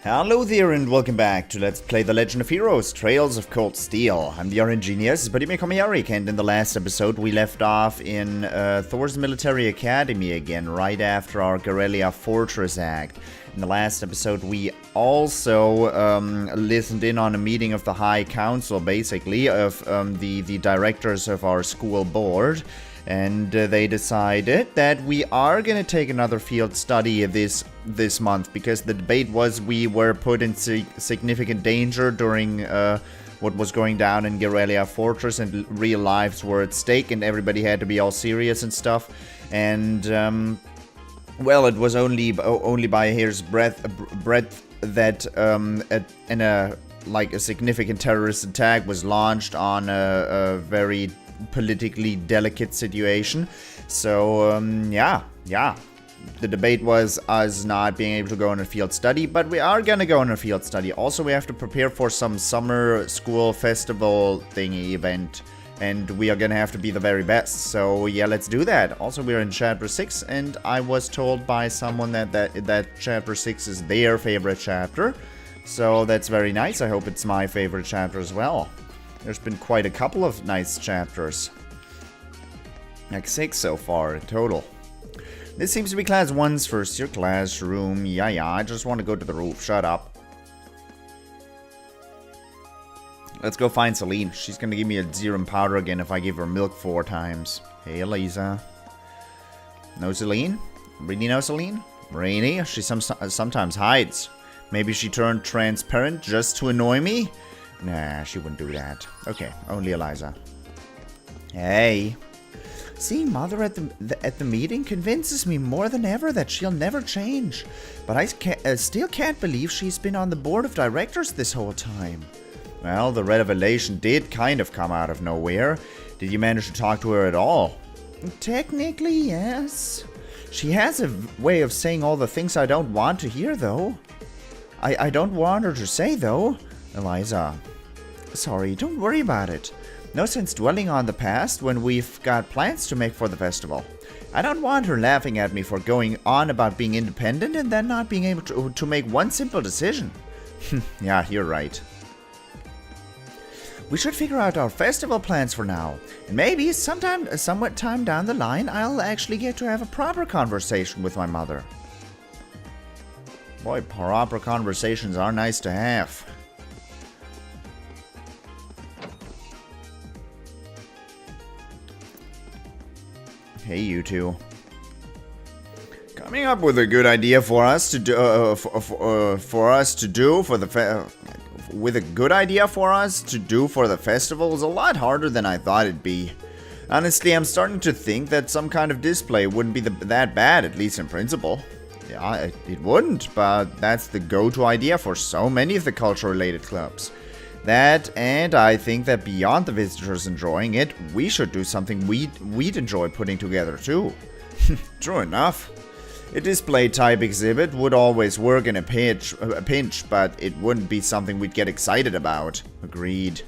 Hello there and welcome back to Let's Play The Legend of Heroes, Trails of Cold Steel. I'm the RNGenius, but you may call me Eric, and in the last episode we left off in Thors Military Academy again, right after our Guerrilla Fortress Act. In the last episode we also listened in on a meeting of the High Council, basically, of the directors of our school board. And they decided that we are going to take another field study this month, because the debate was we were put in significant danger during what was going down in Guerrilla Fortress, and real lives were at stake, and everybody had to be all serious and stuff. And well, it was only by a hair's breadth that a significant terrorist attack was launched on a very politically delicate situation. So yeah, the debate was us not being able to go on a field study, but we are gonna go on a field study. Also, we have to prepare for some summer school festival thingy event, and we are gonna have to be the very best. So yeah, let's do that. Also, we're in chapter 6, and I was told by someone that chapter 6 is their favorite chapter, so that's very nice. I hope it's my favorite chapter as well. There's been quite a couple of nice chapters. Like 6 so far in total. This seems to be class 1's first year classroom. Yeah, I just want to go to the roof. Shut up. Let's go find Celine. She's gonna give me a serum powder again if I give her milk 4 times. Hey, Eliza. No Celine? Really no Celine? Rainy? She sometimes hides. Maybe she turned transparent just to annoy me? Nah, she wouldn't do that. Okay, only Eliza. Hey. Seeing Mother at the meeting convinces me more than ever that she'll never change. But I still can't believe she's been on the board of directors this whole time. Well, the revelation did kind of come out of nowhere. Did you manage to talk to her at all? Technically, yes. She has a way of saying all the things I don't want to hear, though. I don't want her to say, though. Eliza. Sorry, don't worry about it. No sense dwelling on the past when we've got plans to make for the festival. I don't want her laughing at me for going on about being independent and then not being able to make one simple decision. Yeah, you're right. We should figure out our festival plans for now. And maybe somewhat time down the line, I'll actually get to have a proper conversation with my mother. Boy, proper conversations are nice to have. Hey, you two. Coming up with a good idea for us to do for the festival is a lot harder than I thought it'd be. Honestly, I'm starting to think that some kind of display wouldn't be that bad, at least in principle. Yeah, it wouldn't, but that's the go-to idea for so many of the culture-related clubs. That, and I think that beyond the visitors enjoying it, we should do something we'd enjoy putting together too. True enough. A display-type exhibit would always work in a pinch, but it wouldn't be something we'd get excited about. Agreed.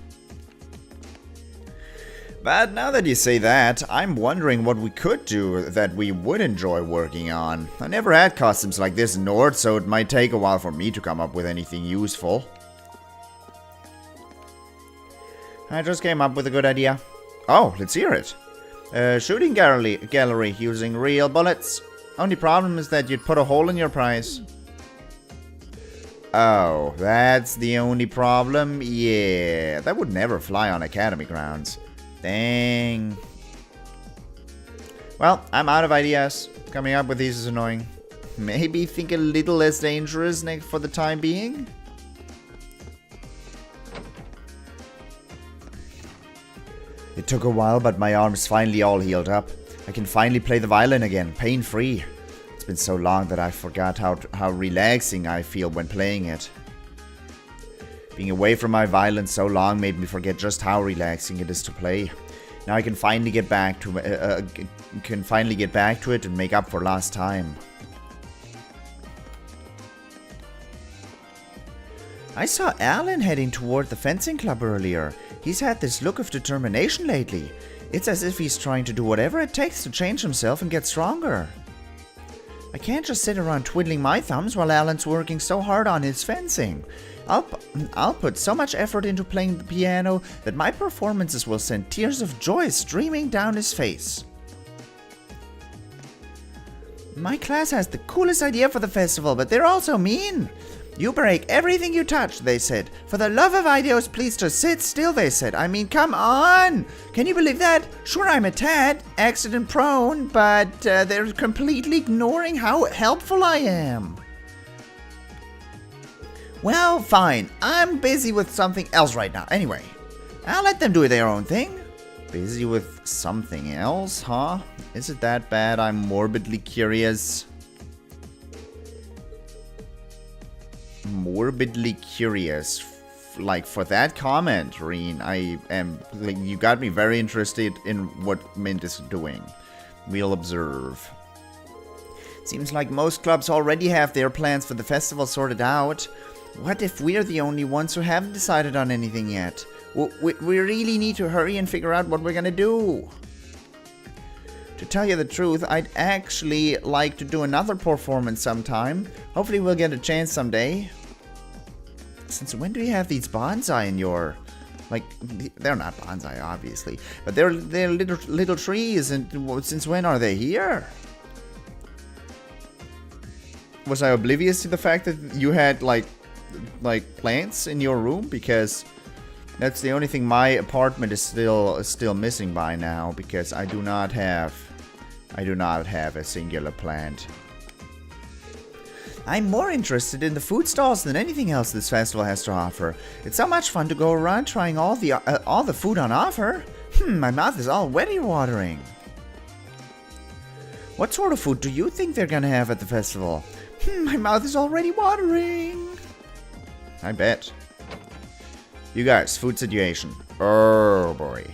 But now that you say that, I'm wondering what we could do that we would enjoy working on. I never had costumes like this in Nord, so it might take a while for me to come up with anything useful. I just came up with a good idea. Oh, let's hear it. Shooting gallery using real bullets. Only problem is that you'd put a hole in your prize. Oh, that's the only problem? Yeah, that would never fly on Academy grounds. Dang. Well, I'm out of ideas. Coming up with these is annoying. Maybe think a little less dangerous for the time being? It took a while, but my arm's finally all healed up. I can finally play the violin again, pain-free. It's been so long that I forgot how relaxing I feel when playing it. Being away from my violin so long made me forget just how relaxing it is to play. Now I can finally get back to it and make up for lost time. I saw Alan heading toward the fencing club earlier. He's had this look of determination lately. It's as if he's trying to do whatever it takes to change himself and get stronger. I can't just sit around twiddling my thumbs while Alan's working so hard on his fencing. I'll put so much effort into playing the piano that my performances will send tears of joy streaming down his face. My class has the coolest idea for the festival, but they're also mean. You break everything you touch, they said. For the love of Idios, please just sit still, they said. I mean, come on! Can you believe that? Sure, I'm a tad accident prone, but they're completely ignoring how helpful I am. Well, fine. I'm busy with something else right now. Anyway, I'll let them do their own thing. Busy with something else, huh? Is it that bad? I'm morbidly curious. Morbidly curious. Like, for that comment, Rean, I am... Like, you got me very interested in what Mint is doing. We'll observe. Seems like most clubs already have their plans for the festival sorted out. What if we're the only ones who haven't decided on anything yet? We really need to hurry and figure out what we're gonna do. To tell you the truth, I'd actually like to do another performance sometime. Hopefully we'll get a chance someday. Since when do you have these bonsai in your... Like, they're not bonsai, obviously. But they're little trees, and since when are they here? Was I oblivious to the fact that you had, like plants in your room? Because that's the only thing my apartment is still missing by now, because I do not have a singular plant. I'm more interested in the food stalls than anything else this festival has to offer. It's so much fun to go around trying all the food on offer. My mouth is already watering. What sort of food do you think they're gonna have at the festival? My mouth is already watering. I bet. You guys, food situation. Oh boy.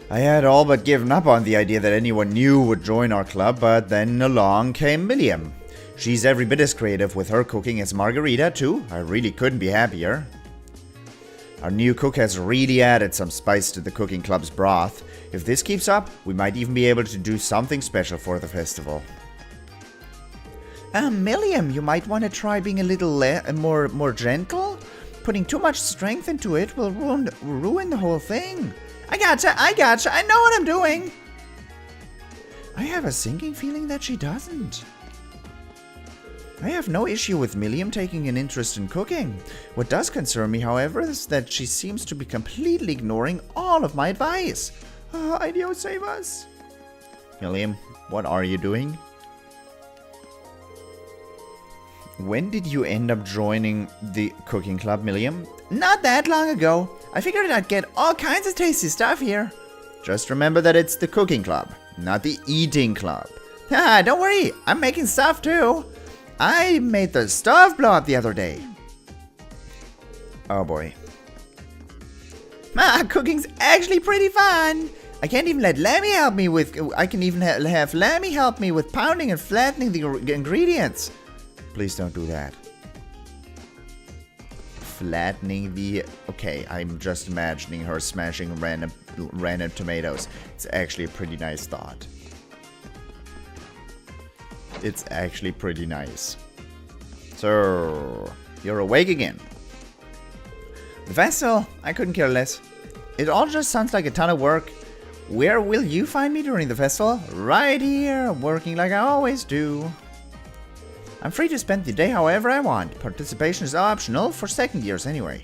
I had all but given up on the idea that anyone new would join our club, but then along came Milliam. She's every bit as creative with her cooking as Margarita, too. I really couldn't be happier. Our new cook has really added some spice to the cooking club's broth. If this keeps up, we might even be able to do something special for the festival. Milliam, you might want to try being a little more gentle. Putting too much strength into it will ruin the whole thing. I gotcha, I know what I'm doing. I have a sinking feeling that she doesn't. I have no issue with Milliam taking an interest in cooking. What does concern me, however, is that she seems to be completely ignoring all of my advice. Ideo, save us. Milliam, what are you doing? When did you end up joining the cooking club, Milliam? Not that long ago. I figured I'd get all kinds of tasty stuff here. Just remember that it's the cooking club, not the eating club. Don't worry, I'm making stuff too. I made the stove blow up the other day. Oh boy. Cooking's actually pretty fun. I can't even let Lammy help me with... I can even have Lammy help me with pounding and flattening the ingredients. Please don't do that. Flattening the... Okay, I'm just imagining her smashing random tomatoes. It's actually a pretty nice thought. It's actually pretty nice. So, you're awake again. The festival? I couldn't care less. It all just sounds like a ton of work. Where will you find me during the festival? Right here, working like I always do. I'm free to spend the day however I want. Participation is optional for second years anyway.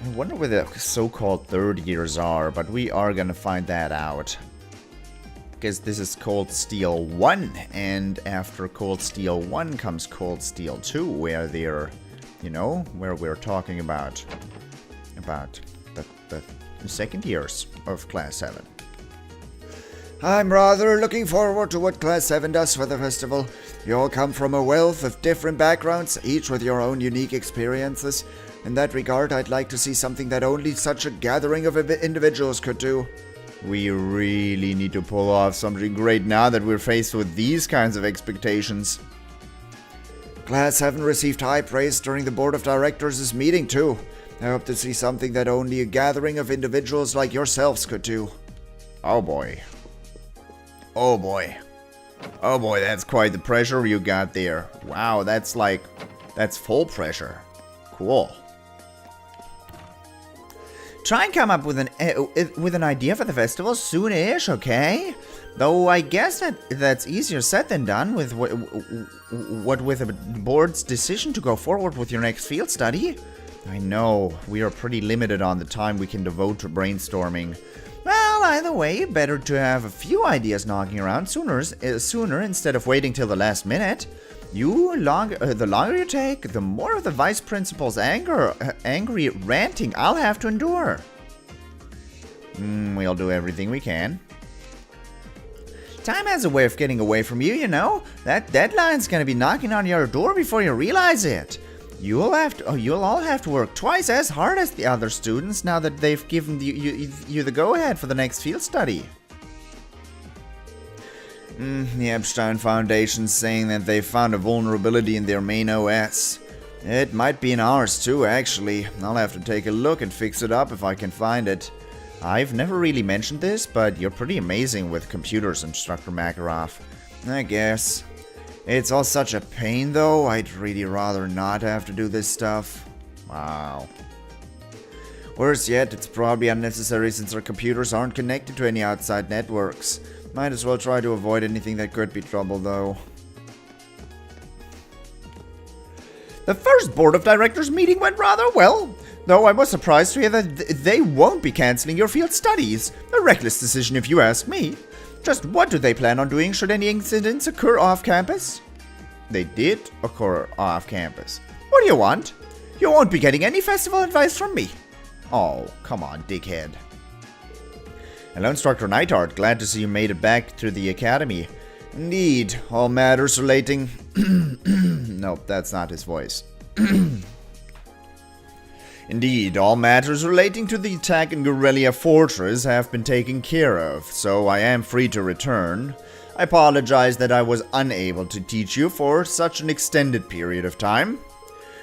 I wonder where the so-called third years are, but we are gonna find that out. Because this is Cold Steel 1, and after Cold Steel 1 comes Cold Steel 2, where they're, you know, where we're talking about the second years of Class 7. I'm rather looking forward to what Class 7 does for the festival. You all come from a wealth of different backgrounds, each with your own unique experiences. In that regard, I'd like to see something that only such a gathering of individuals could do. We really need to pull off something great now that we're faced with these kinds of expectations. Class 7 received high praise during the Board of Directors' meeting too. I hope to see something that only a gathering of individuals like yourselves could do. Oh boy. Oh boy. Oh boy, that's quite the pressure you got there. Wow, that's full pressure. Cool. Try and come up with an idea for the festival soon-ish, okay? Though I guess that's easier said than done with with the board's decision to go forward with your next field study. I know, we are pretty limited on the time we can devote to brainstorming. Well, either way, better to have a few ideas knocking around sooner instead of waiting till the last minute. The longer you take, the more of the vice principal's angry ranting I'll have to endure. We'll do everything we can. Time has a way of getting away from you, you know. That deadline's gonna be knocking on your door before you realize it. You'll all have to work twice as hard as the other students now that they've given you the go-ahead for the next field study. The Epstein Foundation's saying that they found a vulnerability in their main OS. It might be in ours too, actually. I'll have to take a look and fix it up if I can find it. I've never really mentioned this, but you're pretty amazing with computers, Instructor Makarov. I guess. It's all such a pain, though. I'd really rather not have to do this stuff. Wow. Worse yet, it's probably unnecessary since our computers aren't connected to any outside networks. Might as well try to avoid anything that could be trouble, though. The first board of directors meeting went rather well, though I was surprised to hear that they won't be cancelling your field studies. A reckless decision if you ask me. Just what do they plan on doing should any incidents occur off campus? They did occur off campus. What do you want? You won't be getting any festival advice from me. Oh, come on, dickhead. Hello, Instructor Neidhart. Glad to see you made it back to the academy. Indeed, all matters relating... Nope, that's not his voice. Indeed, all matters relating to the attack in Guerrilla Fortress have been taken care of, so I am free to return. I apologize that I was unable to teach you for such an extended period of time.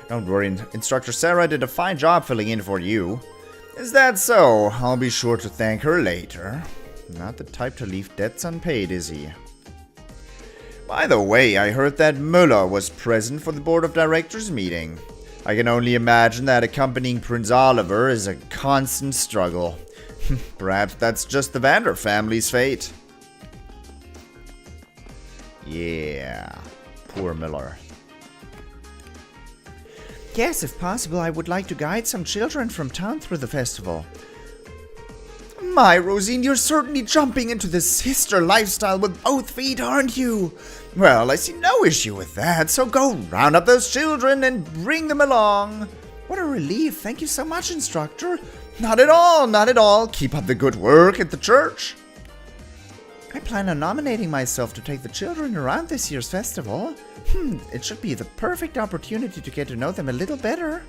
Don't worry, Instructor Sarah did a fine job filling in for you. Is that so? I'll be sure to thank her later. Not the type to leave debts unpaid, is he? By the way, I heard that Müller was present for the Board of Directors meeting. I can only imagine that accompanying Prince Oliver is a constant struggle. Perhaps that's just the Vander family's fate. Yeah, poor Miller. Yes, if possible, I would like to guide some children from town through the festival. My, Rosine, you're certainly jumping into the sister lifestyle with both feet, aren't you? Well, I see no issue with that, so go round up those children and bring them along. What a relief. Thank you so much, Instructor. Not at all, not at all. Keep up the good work at the church. I plan on nominating myself to take the children around this year's festival. It should be the perfect opportunity to get to know them a little better.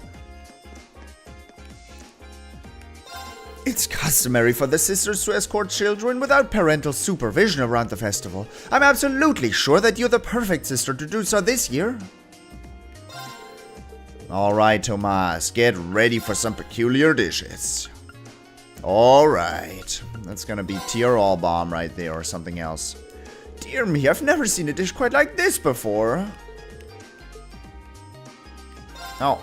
It's customary for the sisters to escort children without parental supervision around the festival. I'm absolutely sure that you're the perfect sister to do so this year. Alright, Tomas, get ready for some peculiar dishes. Alright, that's gonna be tier all bomb right there or something else. Dear me, I've never seen a dish quite like this before. Oh.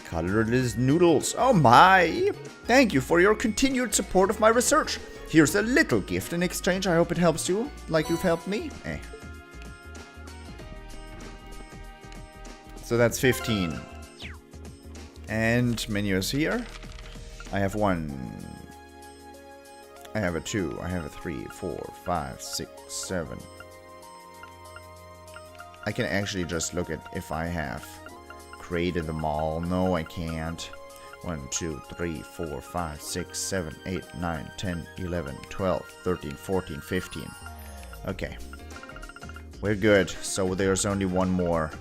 Colorless noodles. Oh my! Thank you for your continued support of my research. Here's a little gift in exchange. I hope it helps you, like you've helped me. So that's 15. And menu is here. I have 1. I have a 2. I have a 3, 4, 5, 6, 7. I can actually just look at if I have created them all. No, I can't. 1, 2, 3, 4, 5, 6, 7, 8, 9, 10, 11, 12, 13, 14, 15. Okay. We're good. So there's only one more.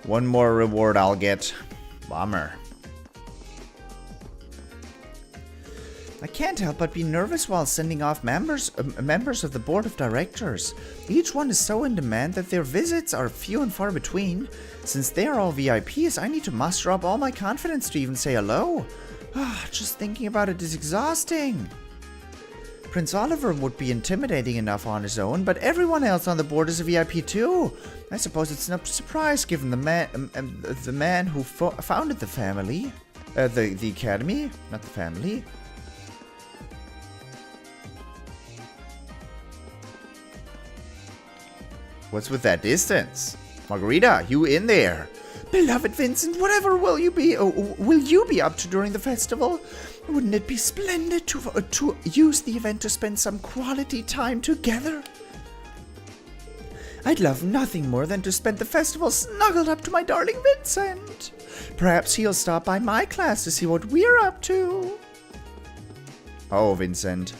One more reward I'll get. Bummer. I can't help but be nervous while sending off members of the board of directors. Each one is so in demand that their visits are few and far between. Since they are all VIPs, I need to muster up all my confidence to even say hello. Just thinking about it is exhausting. Prince Oliver would be intimidating enough on his own, but everyone else on the board is a VIP too. I suppose it's no surprise given the man who founded the family. The academy, not the family. What's with that distance? Margarita, you in there? Beloved Vincent, whatever will you be up to during the festival? Wouldn't it be splendid to use the event to spend some quality time together? I'd love nothing more than to spend the festival snuggled up to my darling Vincent. Perhaps he'll stop by my class to see what we're up to. Oh, Vincent.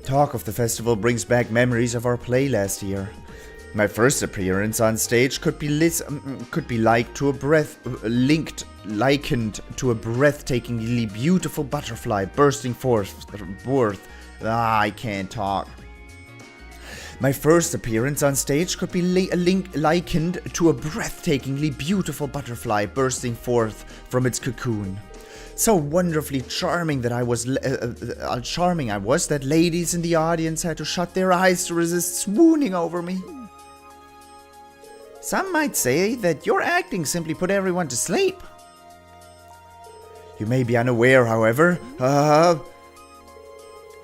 Talk of the festival brings back memories of our play last year. My first appearance on stage could be likened to a breathtakingly beautiful butterfly bursting forth. I can't talk. My first appearance on stage could be likened to a breathtakingly beautiful butterfly bursting forth from its cocoon. So wonderfully charming I was that ladies in the audience had to shut their eyes to resist swooning over me. Some might say that your acting simply put everyone to sleep. You may be unaware, however, well,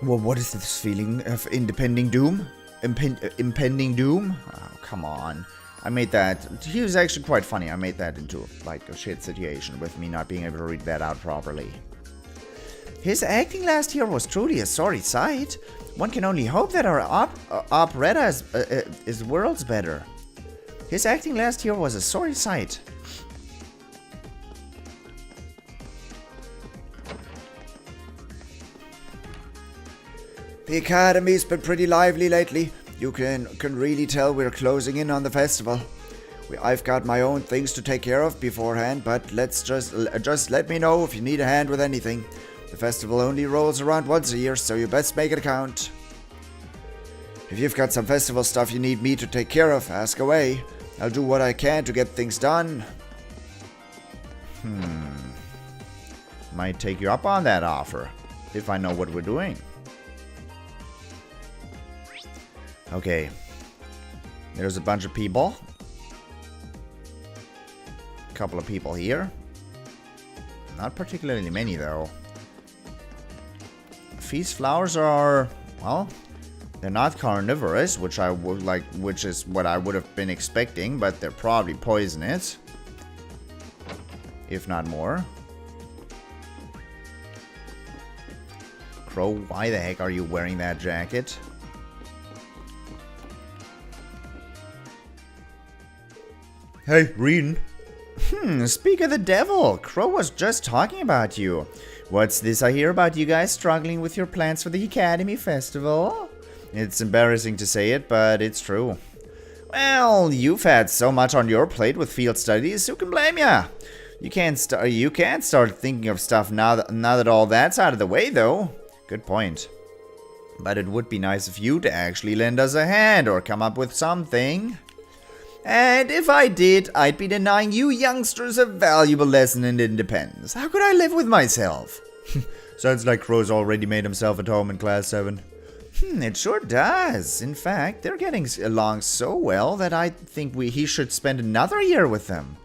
what is this feeling of impending doom? Impending doom? Oh, come on. I made that. He was actually quite funny. I made that into like a shit situation with me not being able to read that out properly. His acting last year was truly a sorry sight. One can only hope that our operetta is worlds better. His acting last year was a sorry sight. The academy's been pretty lively lately. You can really tell we're closing in on the festival. I've got my own things to take care of beforehand, but let's just let me know if you need a hand with anything. The festival only rolls around once a year, so you best make it count. If you've got some festival stuff you need me to take care of, ask away. I'll do what I can to get things done. Might take you up on that offer, if I know what we're doing. Okay. There's a bunch of people. A couple of people here. Not particularly many, though. Feast flowers are, well, they're not carnivorous, which is what I would have been expecting, but they're probably poisonous. If not more. Crow, why the heck are you wearing that jacket? Hey, Rean. Speak of the devil. Crow was just talking about you. What's this I hear about you guys struggling with your plans for the Academy Festival? It's embarrassing to say it, but it's true. Well, you've had so much on your plate with field studies, who can blame ya? You can't start thinking of stuff now that all that's out of the way, though. Good point. But it would be nice of you to actually lend us a hand or come up with something. And if I did, I'd be denying you youngsters a valuable lesson in independence. How could I live with myself? Sounds like Crow's already made himself at home in Class 7. It sure does. In fact, they're getting along so well that I think he should spend another year with them.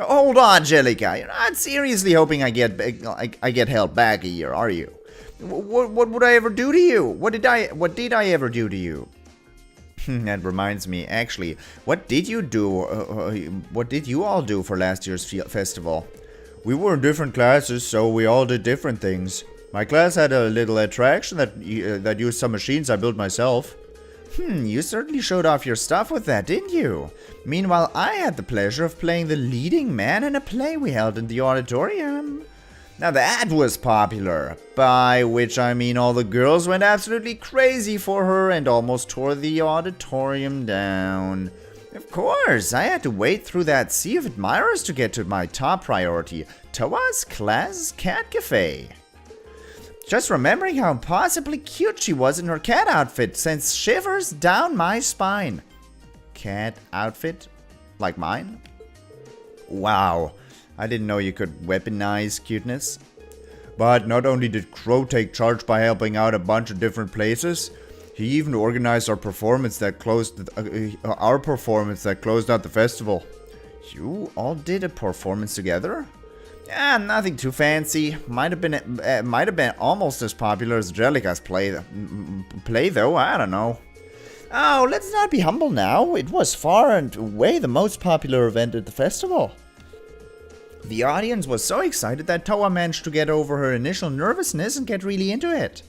Hold on, Jellica. You're not seriously hoping I get held back a year, are you? What would I ever do to you? What did I ever do to you? That reminds me, actually, what did you do? What did you all do for last year's festival? We were in different classes, so we all did different things. My class had a little attraction that used some machines I built myself. You certainly showed off your stuff with that, didn't you? Meanwhile, I had the pleasure of playing the leading man in a play we held in the auditorium. Now that was popular, by which I mean all the girls went absolutely crazy for her and almost tore the auditorium down. Of course, I had to wade through that sea of admirers to get to my top priority, TloH's Class Cat Cafe. Just remembering how impossibly cute she was in her cat outfit sends shivers down my spine. Cat outfit? Like mine? Wow, I didn't know you could weaponize cuteness. But not only did Crow take charge by helping out a bunch of different places, he even organized our performance that closed out the festival. You all did a performance together? Yeah, nothing too fancy. Might have been almost as popular as Jellica's play though. I don't know. Oh, let's not be humble now. It was far and away the most popular event at the festival. The audience was so excited that TloH managed to get over her initial nervousness and get really into it.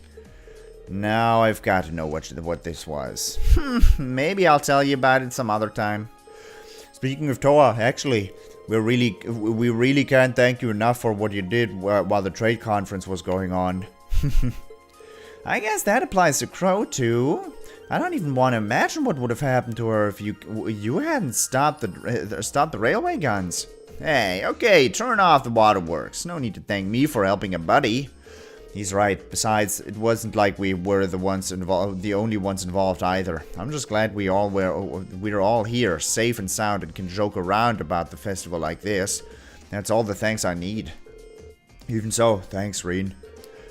Now I've got to know what this was. Maybe I'll tell you about it some other time. Speaking of TloH, actually, we really can't thank you enough for what you did while the trade conference was going on. I guess that applies to Crow too. I don't even want to imagine what would have happened to her if you hadn't stopped the railway guns. Hey, okay, turn off the waterworks. No need to thank me for helping a buddy. He's right. Besides, it wasn't like we were the only ones involved either. I'm just glad we're all here, safe and sound, and can joke around about the festival like this. That's all the thanks I need. Even so, thanks, Rean.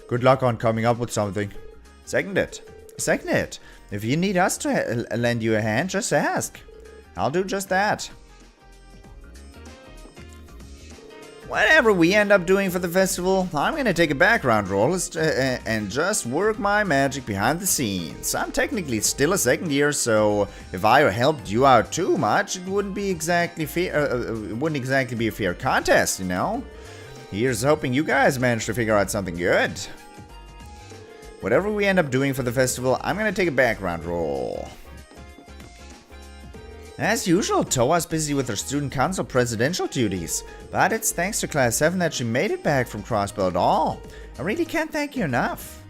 Good luck on coming up with something. Second it. If you need us to lend you a hand, just ask. I'll do just that. Whatever we end up doing for the festival, I'm gonna take a background role and just work my magic behind the scenes. I'm technically still a second year, so if I helped you out too much, it wouldn't exactly be a fair contest, you know? Here's hoping you guys manage to figure out something good. Whatever we end up doing for the festival, I'm gonna take a background role. As usual, TloH's busy with her student council presidential duties, but it's thanks to Class 7 that she made it back from Crossbell at all. I really can't thank you enough.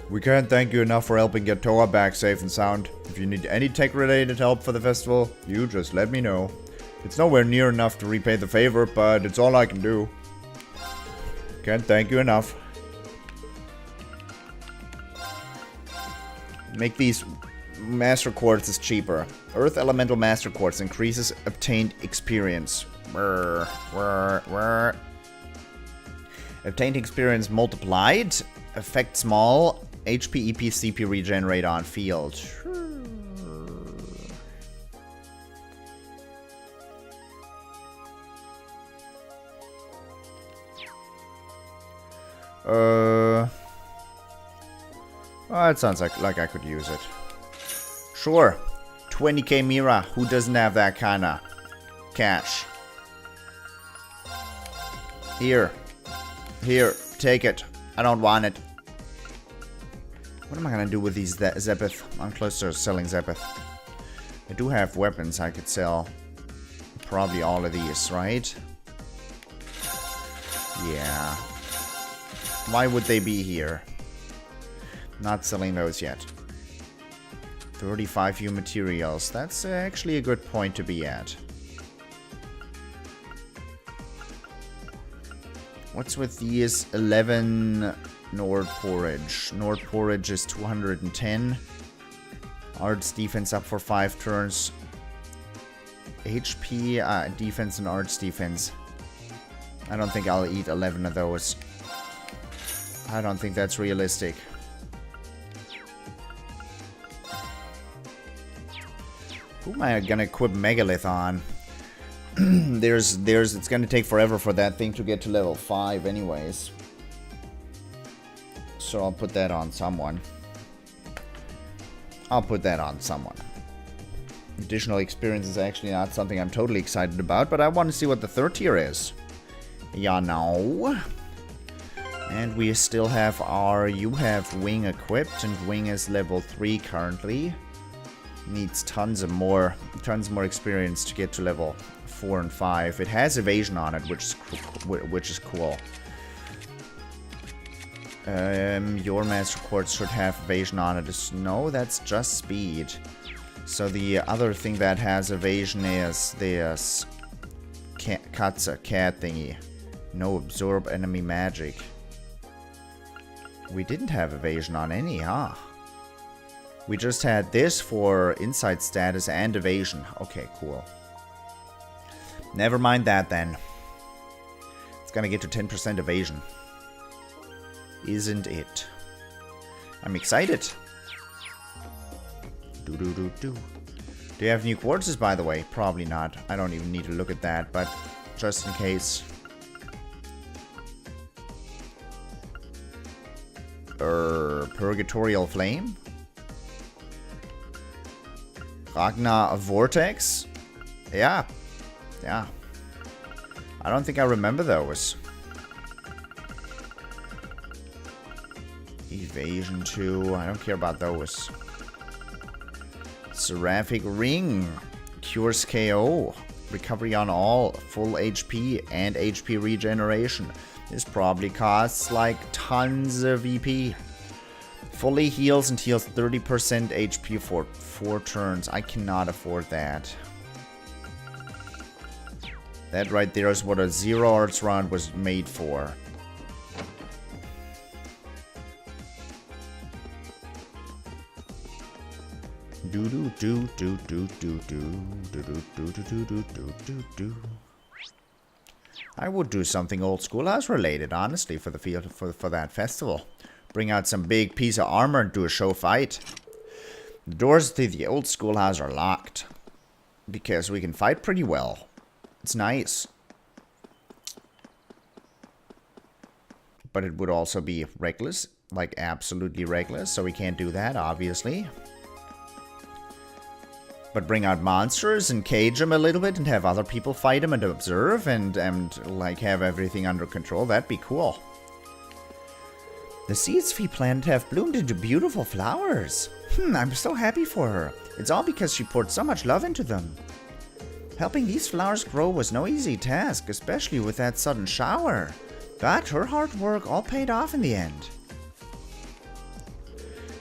We can't thank you enough for helping get TloH back safe and sound. If you need any tech-related help for the festival, you just let me know. It's nowhere near enough to repay the favor, but it's all I can do. Can't thank you enough. Make these Master Quartz cheaper. Earth Elemental Master Quartz increases obtained experience. Obtained experience multiplied. Effect small. HP, EP, CP regenerate on field. Oh, it sounds like I could use it. Sure. 20k Mira. Who doesn't have that kind of cash? Here. Here. Take it. I don't want it. What am I going to do with these Zepith? I'm close to selling Zepith. I do have weapons I could sell. Probably all of these, right? Yeah. Why would they be here? Not selling those yet. 35 new materials. That's actually a good point to be at. What's with these 11 Nord Porridge? Nord Porridge is 210. Arts defense up for 5 turns. HP defense and arts defense. I don't think I'll eat 11 of those. I don't think that's realistic. Who am I gonna equip Megalith on? it's gonna take forever for that thing to get to level 5 anyways. So I'll put that on someone. Additional experience is actually not something I'm totally excited about, but I want to see what the third tier is. Yeah, no. And we still have you have Wing equipped, and Wing is level 3 currently. Needs tons more experience to get to level 4 and 5. It has evasion on it, which is cool. Your master quartz should have evasion on it. No, that's just speed. So the other thing that has evasion is this cat thingy. No absorb enemy magic. We didn't have evasion on any, huh? We just had this for insight status and evasion. Okay, cool. Never mind that then. It's gonna get to 10% evasion. Isn't it? I'm excited. Do you have new quartzes, by the way? Probably not. I don't even need to look at that, but just in case. Purgatorial Flame? Ragnar Vortex? Yeah. Yeah. I don't think I remember those. Evasion 2. I don't care about those. Seraphic Ring. Cures KO. Recovery on all. Full HP and HP regeneration. This probably costs like tons of EP. Fully heals and heals 30% HP for 4 turns. I cannot afford that. That right there is what a Zero Arts round was made for. I would do something old schoolhouse related, honestly, for the field for that festival. Bring out some big piece of armor and do a show fight. The doors to the old schoolhouse are locked because we can fight pretty well. It's nice. But it would also be reckless, like absolutely reckless, so we can't do that, obviously. But bring out monsters and cage them a little bit and have other people fight them and observe and like have everything under control. That'd be cool. The seeds we planted have bloomed into beautiful flowers. I'm so happy for her. It's all because she poured so much love into them. Helping these flowers grow was no easy task, especially with that sudden shower. But her hard work all paid off in the end.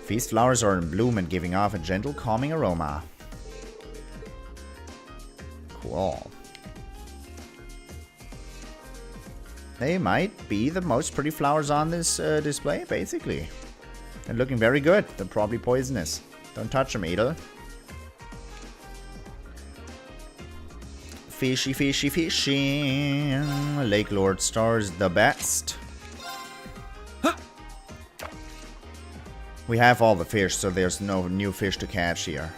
These flowers are in bloom and giving off a gentle, calming aroma. Cool. They might be the most pretty flowers on this display, basically. They're looking very good. They're probably poisonous. Don't touch them, Edel. Fishy, fishy, fishy. Lake Lord Star's the best. We have all the fish, so there's no new fish to catch here.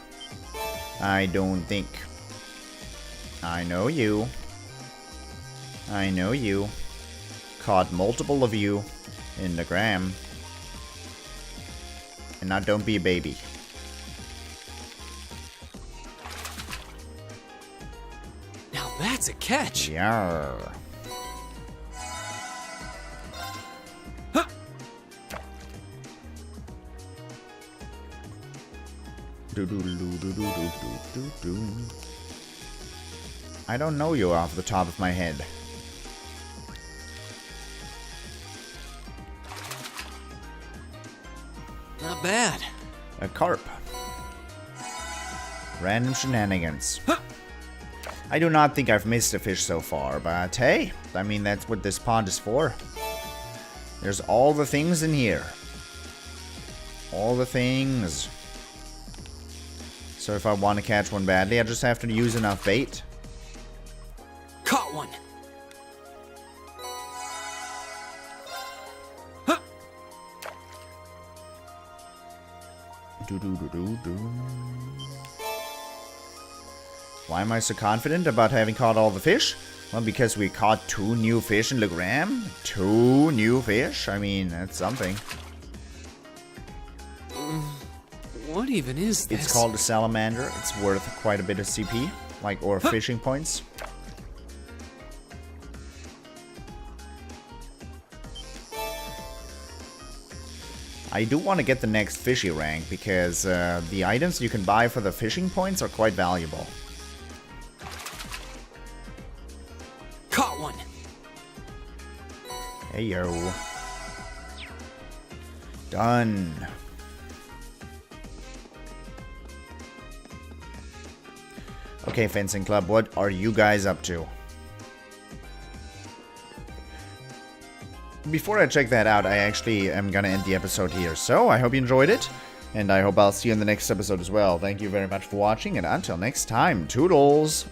I don't think. I know you. I know you. Caught multiple of you in the gram. And now don't be a baby. Now that's a catch. Yeah. Huh. I don't know you off the top of my head. Not bad. A carp. Random shenanigans. Huh. I do not think I've missed a fish so far, but hey, I mean, that's what this pond is for. There's all the things in here. All the things. So if I want to catch one badly, I just have to use enough bait. Caught one. Huh. Why am I so confident about having caught all the fish? Well, because we caught 2 new fish in Le Gram. 2 new fish? I mean, that's something. What even is this? It's called a salamander. It's worth quite a bit of CP, like, or fishing points. I do want to get the next fishy rank because the items you can buy for the fishing points are quite valuable. Caught one. Hey yo. Done. Okay, Fencing Club, what are you guys up to? Before I check that out, I actually am gonna end the episode here. So, I hope you enjoyed it, and I hope I'll see you in the next episode as well. Thank you very much for watching, and until next time, toodles!